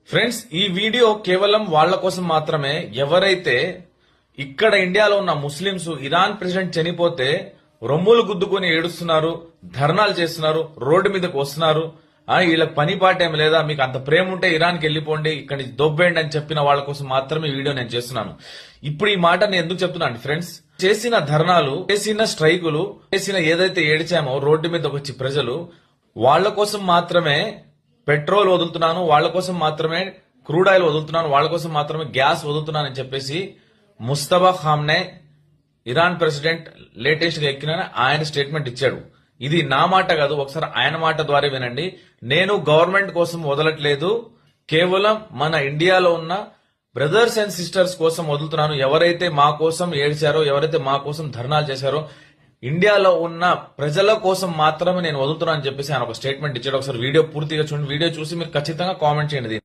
Friends, ఈ video కేవలం వాళ్ళ కోసం మాత్రమే. ఎవరైతే ఇక్కడ ఇండియాలో ఉన్న ముస్లింస్ ఇరాన్ ప్రెసిడెంట్ చనిపోతే రొమ్ములు గుద్దుకుని ఏడుస్తున్నారు, ధర్నాలు చేస్తున్నారు, రోడ్డు మీదకి వస్తున్నారు, వీళ్ళకి పని పాట ఏమి లేదా, మీకు అంత ప్రేమ ఉంటే ఇరాన్కి వెళ్ళిపోండి, ఇక్కడి నుంచి దొబ్బేయండి అని చెప్పిన వాళ్ళ కోసం మాత్రమే ఈ వీడియో నేను చేస్తున్నాను. ఇప్పుడు ఈ మాట నేను ఎందుకు చెప్తున్నాను ఫ్రెండ్స్, చేసిన ధర్నాలు, చేసిన స్ట్రైకులు, చేసిన ఏదైతే ఏడిచామో రోడ్డు మీదకి వచ్చి ప్రజలు, వాళ్ళ కోసం మాత్రమే పెట్రోల్ వదులుతున్నాను, వాళ్ళ కోసం మాత్రమే క్రూడ్ ఆయిల్ వదులుతున్నాను, వాళ్ళ కోసం మాత్రమే గ్యాస్ వదులుతున్నాను అని చెప్పేసి ముస్తఫా ఖామ్నే ఇరాన్ ప్రెసిడెంట్ లేటెస్ట్ గా ఎక్కిన ఆయన స్టేట్మెంట్ ఇచ్చాడు. ఇది నా మాట కాదు, ఒకసారి ఆయన మాట ద్వారా వినండి. నేను గవర్నమెంట్ కోసం వదలట్లేదు, కేవలం మన ఇండియాలో ఉన్న బ్రదర్స్ అండ్ సిస్టర్స్ కోసం వదులుతున్నాను. ఎవరైతే మా కోసం ఏడ్చారో, ఎవరైతే మా కోసం ధర్నాలు చేశారో, ఇండియాలో ఉన్న ప్రజల కోసం మాత్రమే నేను వదులుతున్నాను అని చెప్పేసి ఆయన ఒక స్టేట్మెంట్ ఇచ్చాడు. ఒకసారి వీడియో పూర్తిగా చూడండి. వీడియో చూసి మీరు ఖచ్చితంగా కామెంట్ చేయండి.